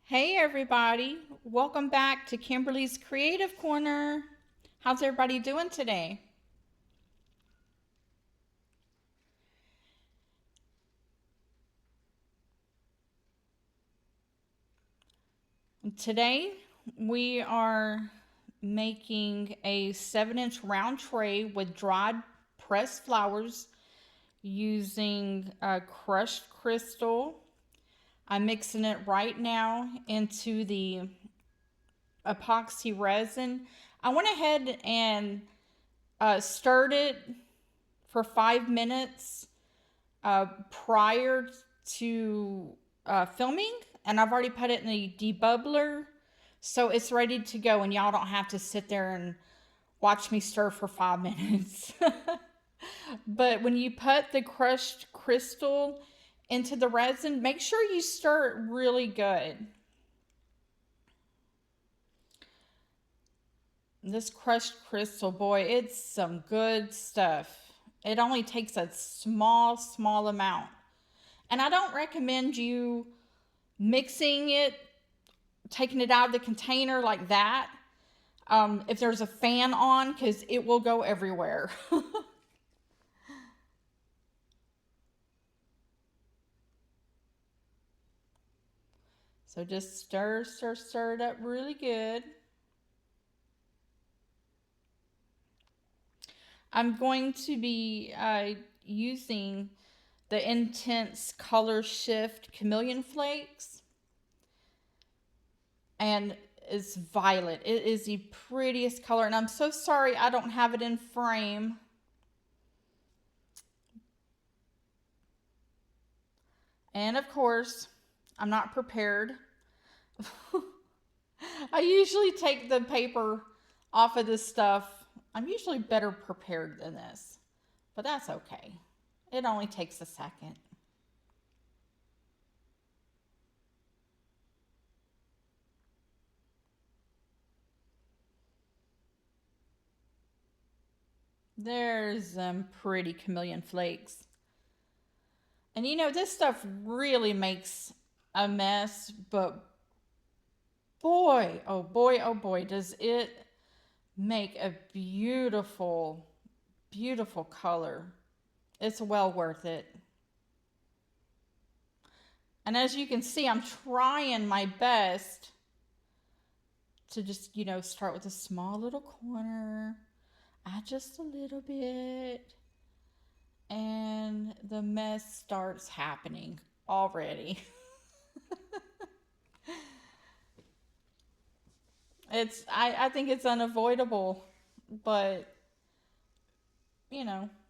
Hey everybody, welcome back to Kimberly's Creative Corner. How's everybody doing today? Today we are making a 7-inch round tray with dried pressed flowers using crushed crystal. I'm mixing it right now into the epoxy resin. I went ahead and stirred it for 5 minutes prior to filming, and I've already put it in the debubbler, so it's ready to go, and y'all don't have to sit there and watch me stir for 5 minutes. But when you put the crushed crystal into the resin, make sure you stir it really good. This crushed crystal, boy, it's some good stuff. It only takes a small amount. And I don't recommend you mixing it, taking it out of the container like that. If there's a fan on, because it will go everywhere. So just stir it up really good. I'm going to be using the Intense Color Shift Chameleon Flakes. And it's violet. It is the prettiest color. And I'm so sorry I don't have it in frame. And of course, I'm not prepared. I usually take the paper off of this stuff. I'm usually better prepared than this, but that's okay. It only takes a second. There's some pretty chameleon flakes. And you know, this stuff really makes a mess, but boy, oh boy, oh boy, does it make a beautiful, beautiful color. It's well worth it. And as you can see, I'm trying my best to just, start with a small little corner, add just a little bit, and the mess starts happening already. I think it's unavoidable, but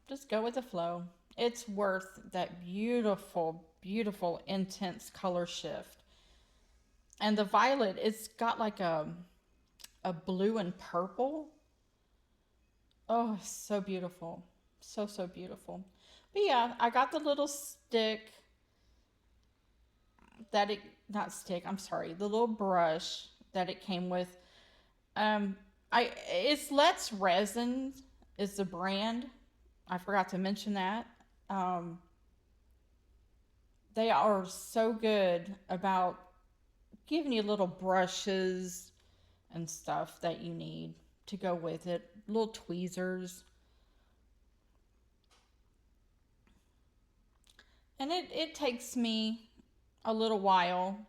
just go with the flow. It's worth that beautiful, beautiful, intense color shift. And the violet, it's got like a blue and purple. Oh, so beautiful. So beautiful. But yeah, I got the little stick that it, not stick, I'm sorry, the little brush that it came with. Um, it's Let's Resin is the brand. I forgot to mention that. Um, they are so good about giving you little brushes and stuff that you need to go with it, little tweezers. And it takes me a little while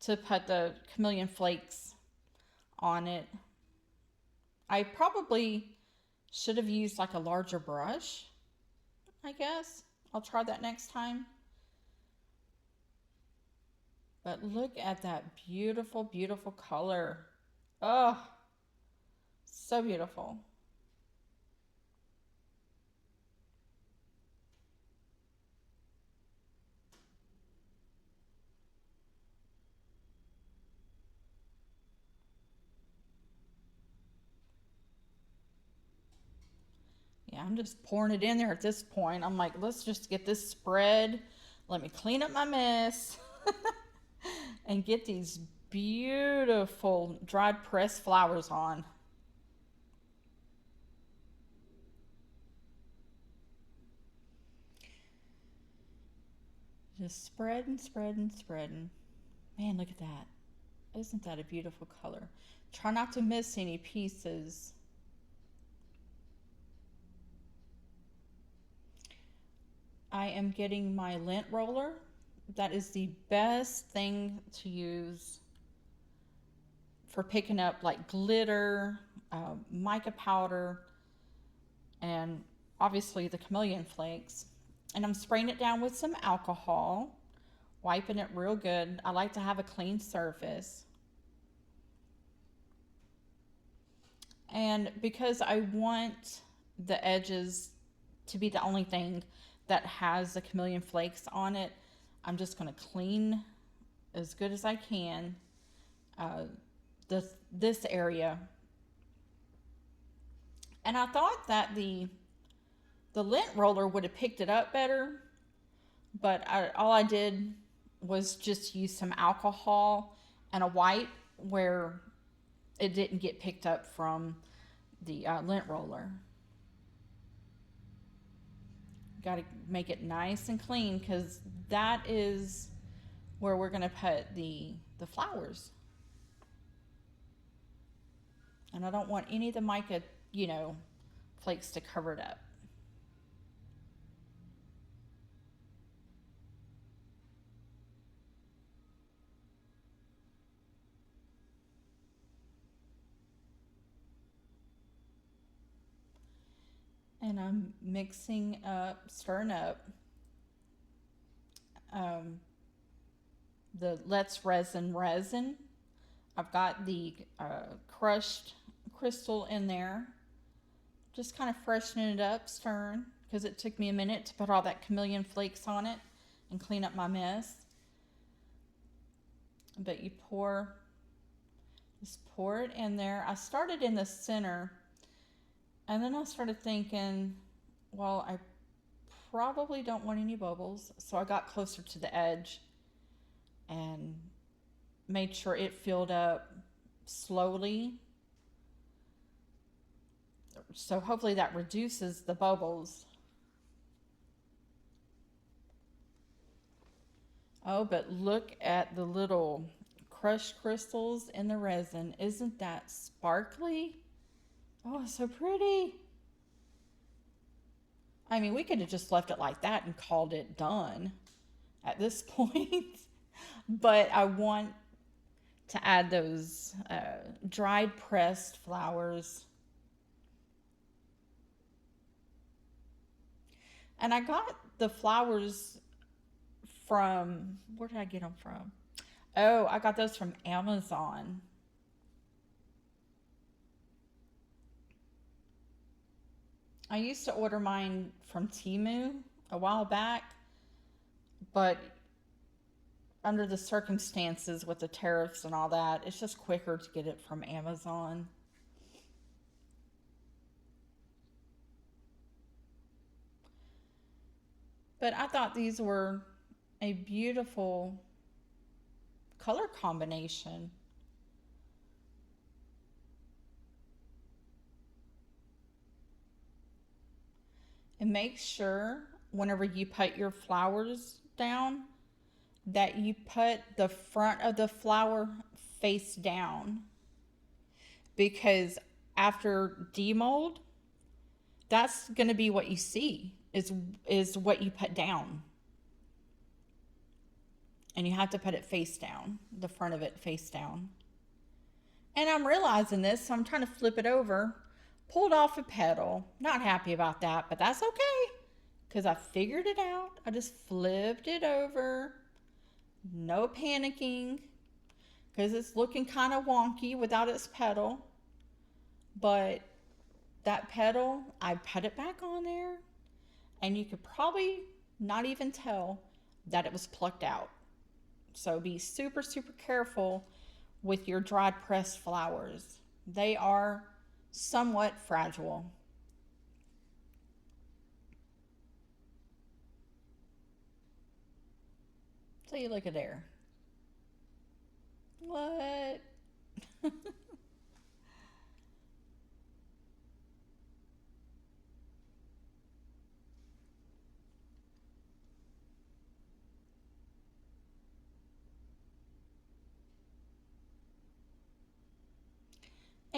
to put the chameleon flakes on it. I probably should have used like a larger brush, I guess. I'll try that next time. But look at that beautiful, beautiful color. Oh, so beautiful. Yeah, I'm just pouring it in there at this point. I'm like, let's just get this spread. Let me clean up my mess and get these beautiful dried pressed flowers on. Just spreading, spreading, spreading. Man, look at that. Isn't that a beautiful color? Try not to miss any pieces. I am getting my lint roller. That is the best thing to use for picking up like glitter, mica powder, and obviously the chameleon flakes. And I'm spraying it down with some alcohol, wiping it real good. I like to have a clean surface. And because I want the edges to be the only thing that has the chameleon flakes on it, I'm just going to clean as good as I can this area. And I thought that the lint roller would have picked it up better, but all I did was just use some alcohol and a wipe where it didn't get picked up from the lint roller. Got to make it nice and clean because that is where we're going to put the flowers. And I don't want any of the mica, flakes to cover it up. And I'm mixing up, stirring up the Let's Resin. I've got the crushed crystal in there. Just kind of freshening it up, stirring, because it took me a minute to put all that chameleon flakes on it and clean up my mess. But you just pour it in there. I started in the center, and then I started thinking, well, I probably don't want any bubbles. So I got closer to the edge and made sure it filled up slowly. So hopefully that reduces the bubbles. Oh, but look at the little crushed crystals in the resin. Isn't that sparkly? Oh, so pretty. I mean, we could have just left it like that and called it done at this point. But I want to add those dried pressed flowers. And I got the flowers from, where did I get them from? Oh, I got those from Amazon. I used to order mine from Temu a while back, but under the circumstances with the tariffs and all that, it's just quicker to get it from Amazon. But I thought these were a beautiful color combination. And make sure whenever you put your flowers down that you put the front of the flower face down, because after demold, that's going to be what you see is what you put down. And you have to put it face down, the front of it face down. And I'm realizing this, so I'm trying to flip it over. Pulled off a petal. Not happy about that, but that's okay, because I figured it out. I just flipped it over. No panicking, because it's looking kind of wonky without its petal. But that petal, I put it back on there, and you could probably not even tell that it was plucked out. So be super, super careful with your dried pressed flowers. They are somewhat fragile. So you look at there. What?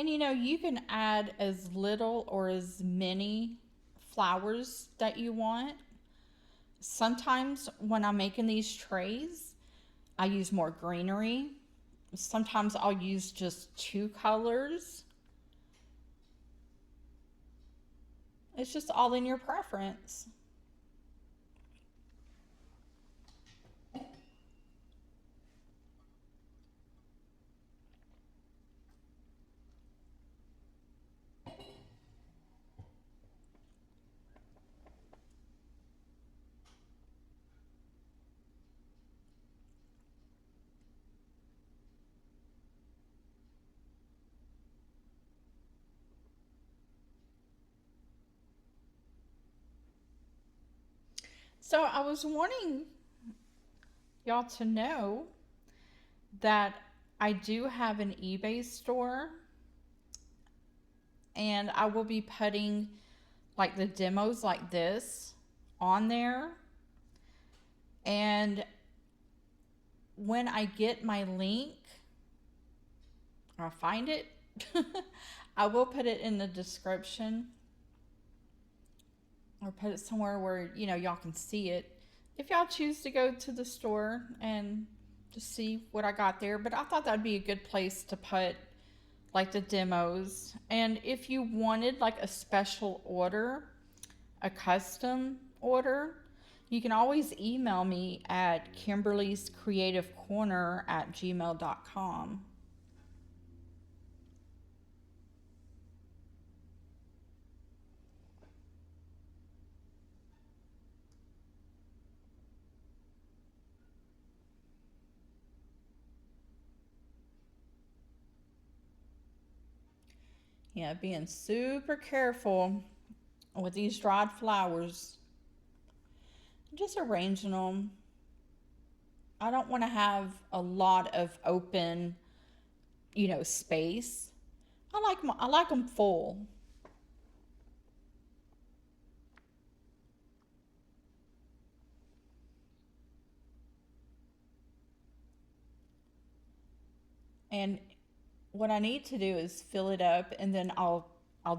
And you know, you can add as little or as many flowers that you want. Sometimes when I'm making these trays, I use more greenery. Sometimes I'll use just two colors. It's just all in your preference. So I was wanting y'all to know that I do have an eBay store, and I will be putting like the demos like this on there. And when I get my link, or I find it, I will put it in the description or put it somewhere where, you know, y'all can see it if y'all choose to go to the store and just see what I got there. But I thought that'd be a good place to put like the demos. And if you wanted like a special order, a custom order, you can always email me at kimberliscreativecorner@gmail.com. Yeah, being super careful with these dried flowers. Just arranging them. I don't want to have a lot of open, you know, space. I like them full. And what I need to do is fill it up, and then I'll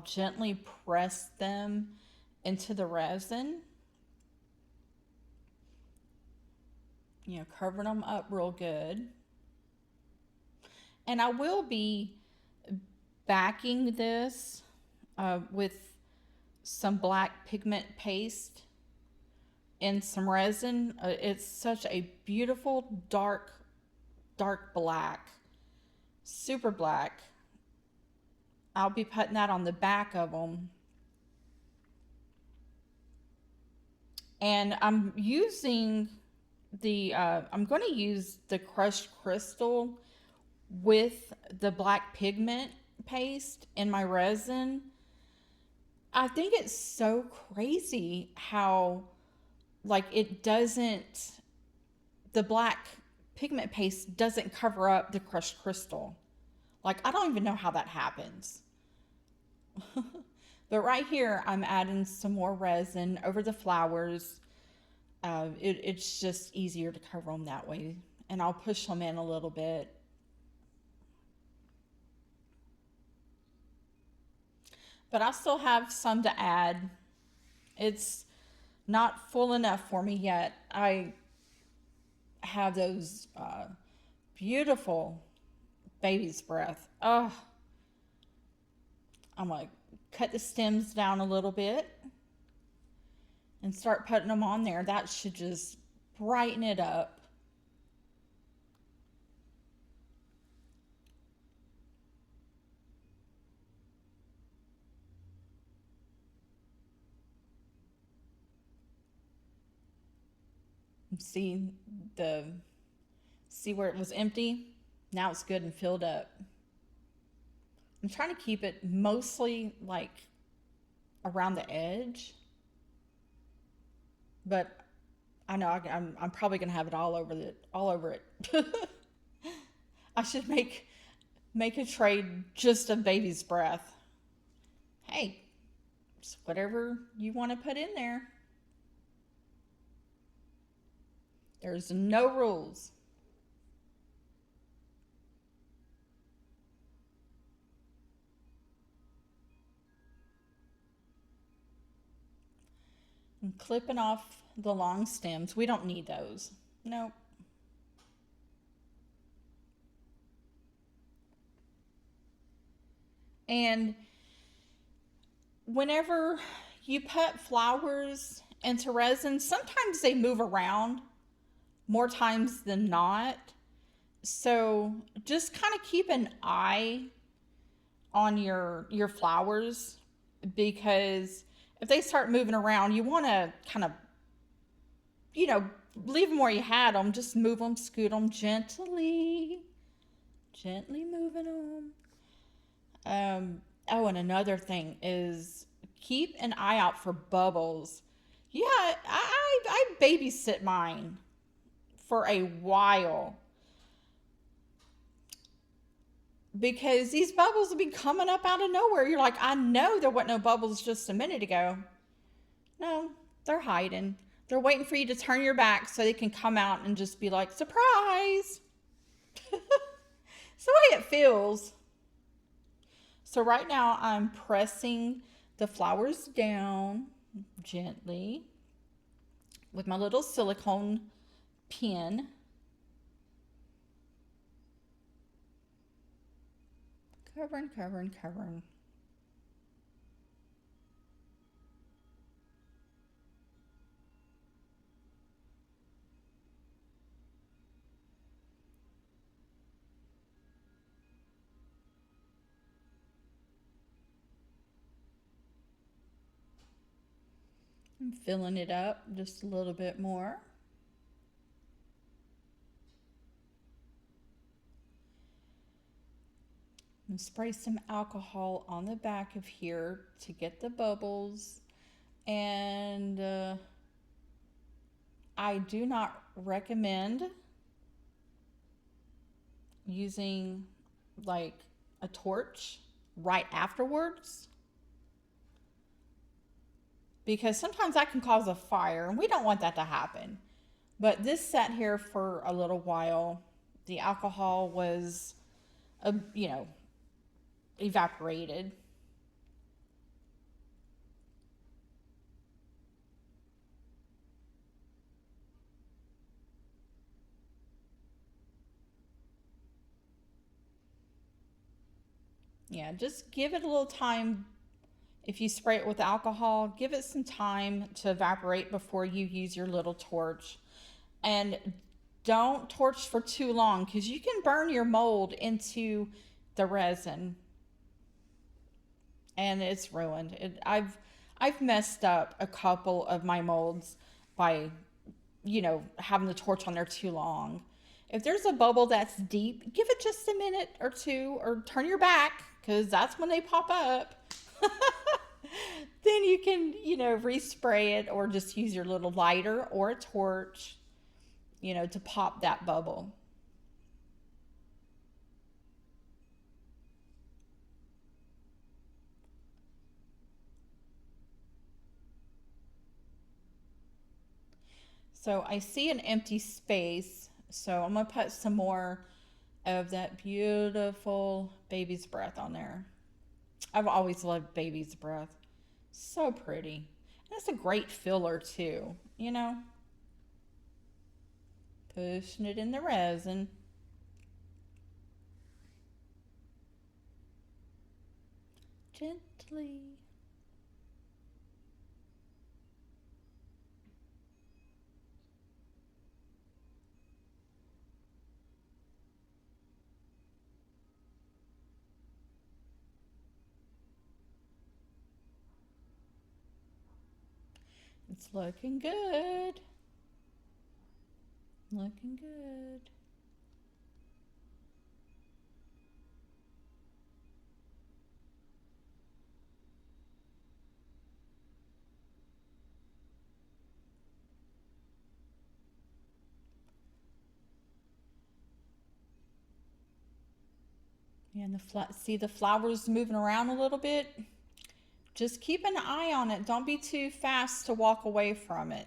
gently press them into the resin. You know, covering them up real good. And I will be backing this with some black pigment paste and some resin. It's such a beautiful dark black, super black. I'll be putting that on the back of them. And I'm using I'm going to use the crushed crystal with the black pigment paste in my resin. I think it's so crazy how like the black pigment paste doesn't cover up the crushed crystal. Like, I don't even know how that happens. But right here, I'm adding some more resin over the flowers. It's just easier to cover them that way. And I'll push them in a little bit. But I still have some to add. It's not full enough for me yet. I have those beautiful baby's breath. Oh, I'm going to cut the stems down a little bit and start putting them on there. That should just brighten it up. See where it was empty? Now it's good and filled up. I'm trying to keep it mostly like around the edge, but I know I'm probably gonna have it all over it. I should make a tray just of baby's breath. Hey, it's whatever you want to put in there. There's no rules. I'm clipping off the long stems. We don't need those. Nope. And whenever you put flowers into resin, sometimes they move around more times than not. So just kind of keep an eye on your flowers, because if they start moving around, you want to kind of, you know, leave them where you had them. Just move them, scoot them gently, gently moving them. Oh, and another thing is keep an eye out for bubbles. Yeah, I babysit mine for a while because these bubbles will be coming up out of nowhere. You're like, I know there wasn't no bubbles just a minute ago. No, they're hiding. They're waiting for you to turn your back so they can come out and just be like, surprise. It's the way it feels. So right now I'm pressing the flowers down gently with my little silicone pin. Covering, covering, covering. I'm filling it up just a little bit more. And spray some alcohol on the back of here to get the bubbles. And I do not recommend using like a torch right afterwards, because sometimes that can cause a fire and we don't want that to happen. But this sat here for a little while. The alcohol was, evaporated. Yeah, just give it a little time. If you spray it with alcohol, give it some time to evaporate before you use your little torch. And don't torch for too long because you can burn your mold into the resin and it's ruined. I've messed up a couple of my molds by having the torch on there too long. If there's a bubble that's deep, give it just a minute or two, or turn your back because that's when they pop up. Then you can, respray it or just use your little lighter or a torch, to pop that bubble. So I see an empty space, so I'm going to put some more of that beautiful baby's breath on there. I've always loved baby's breath. So pretty. And it's a great filler too, Pushing it in the resin. Gently. It's looking good. Looking good. And see the flowers moving around a little bit? Just keep an eye on it. Don't be too fast to walk away from it.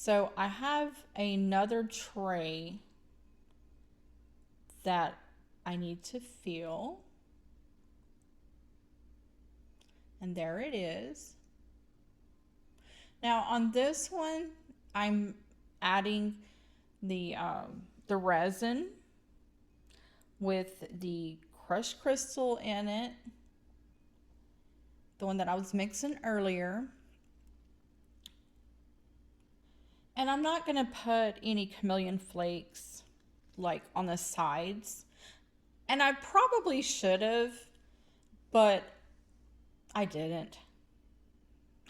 So I have another tray that I need to fill. And there it is. Now on this one, I'm adding the resin with the crushed crystal in it, the one that I was mixing earlier. And I'm not going to put any chameleon flakes like on the sides. And I probably should have, but I didn't.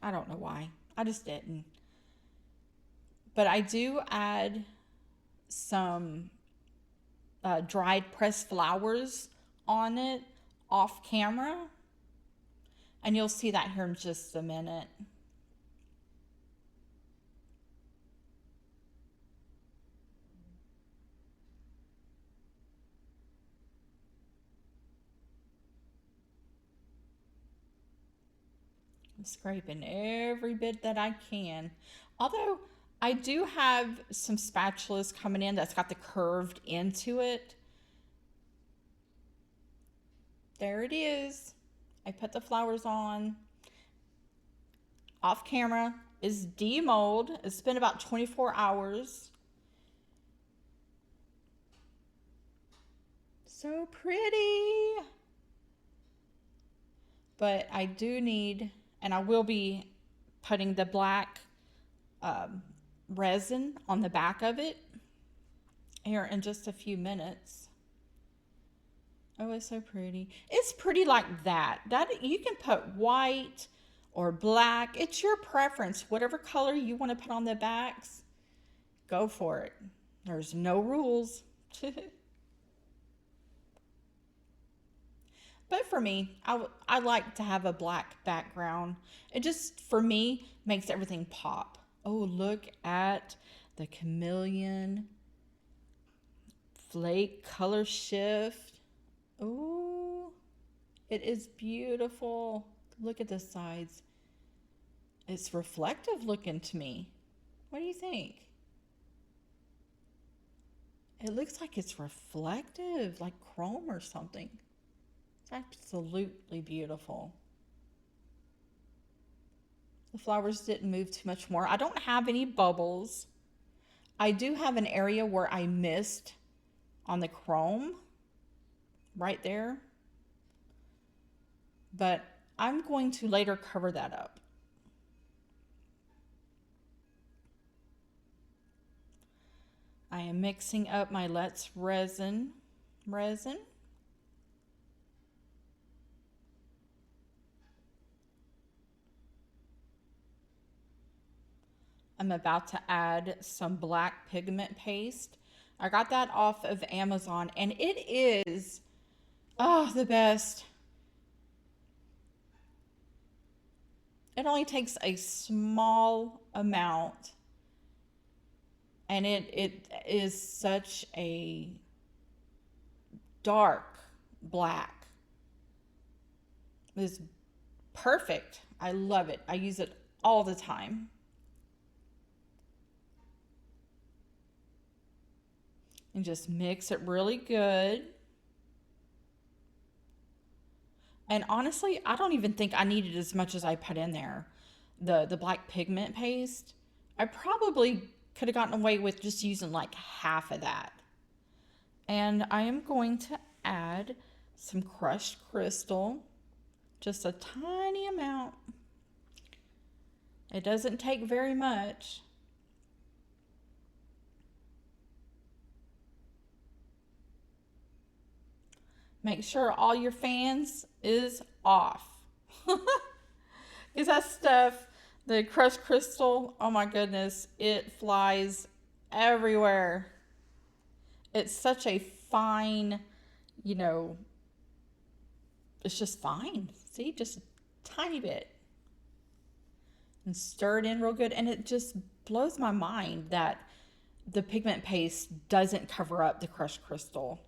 I don't know why. I just didn't. But I do add some dried pressed flowers on it off camera. And you'll see that here in just a minute. I'm scraping every bit that I can. Although I do have some spatulas coming in that's got the curved into it. There it is. I put the flowers on. Off camera is demold. It's been about 24 hours. So pretty. But I do need, and I will be putting the black resin on the back of it here in just a few minutes. Oh, it's so pretty. It's pretty like that. You can put white or black. It's your preference. Whatever color you want to put on the backs, go for it. There's no rules. But for me, I like to have a black background. It just, for me, makes everything pop. Oh, look at the chameleon flake color shift. Oh, it is beautiful. Look at the sides. It's reflective looking to me. What do you think? It looks like it's reflective, like chrome or something. It's absolutely beautiful. The flowers didn't move too much more. I don't have any bubbles. I do have an area where I missed on the chrome right there. But I'm going to later cover that up. I am mixing up my Let's Resin. I'm about to add some black pigment paste. I got that off of Amazon and it is, the best. It only takes a small amount and it is such a dark black. It's perfect. I love it. I use it all the time. And just mix it really good. And honestly, I don't even think I needed as much as I put in there. The black pigment paste. I probably could have gotten away with just using like half of that. And I am going to add some crushed crystal. Just a tiny amount. It doesn't take very much. Make sure all your fans is off. Because that stuff, the crushed crystal, oh my goodness, it flies everywhere. It's such a fine, it's just fine. See, just a tiny bit. And stir it in real good. And it just blows my mind that the pigment paste doesn't cover up the crushed crystal.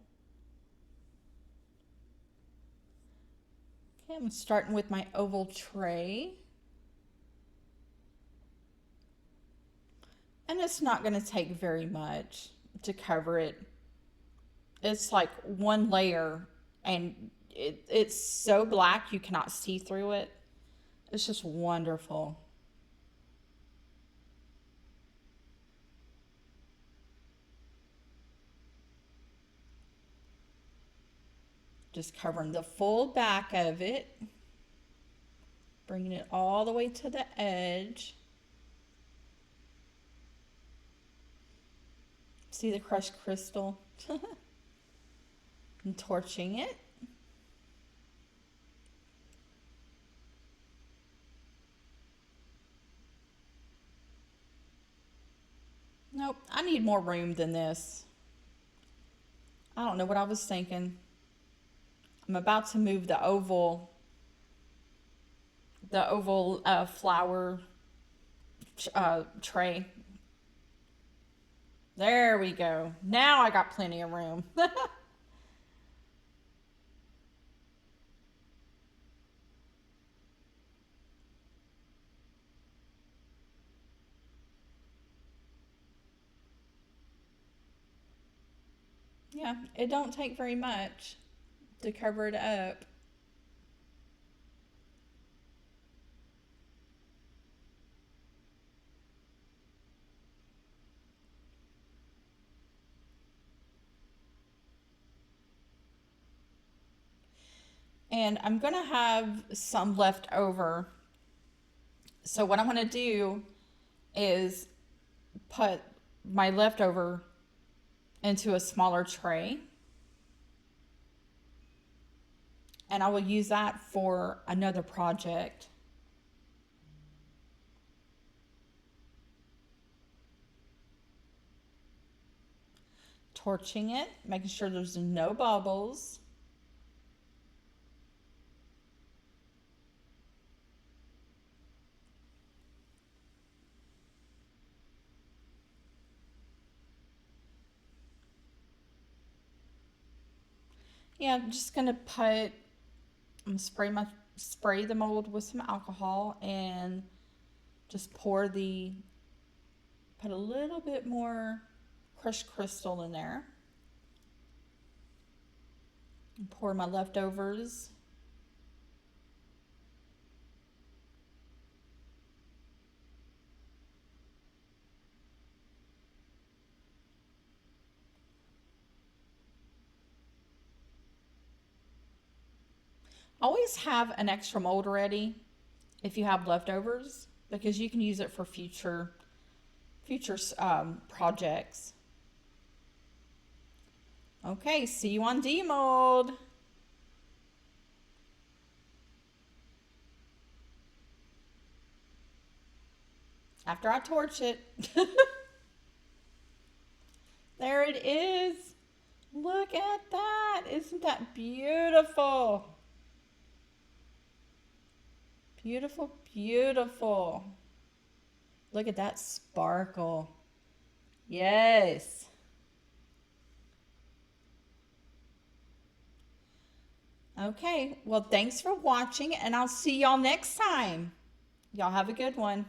Okay, I'm starting with my oval tray. And it's not going to take very much to cover it. It's like one layer, and it's so black you cannot see through it. It's just wonderful. Just covering the full back of it, bringing it all the way to the edge. See the crushed crystal? And torching it. Nope, I need more room than this. I don't know what I was thinking. I'm about to move the oval flower tray. There we go. Now I got plenty of room. Yeah, it don't take very much to cover it up. And I'm going to have some left over. So what I'm going to do is put my leftover into a smaller tray. And I will use that for another project. Torching it, making sure there's no bubbles. Yeah, I'm just gonna spray the mold with some alcohol and just put a little bit more crushed crystal in there. And pour my leftovers. Always have an extra mold ready if you have leftovers, because you can use it for future projects. Okay, see you on demold. After I torch it. There it is. Look at that. Isn't that beautiful? Beautiful, beautiful. Look at that sparkle. Yes. Okay, well, thanks for watching, and I'll see y'all next time. Y'all have a good one.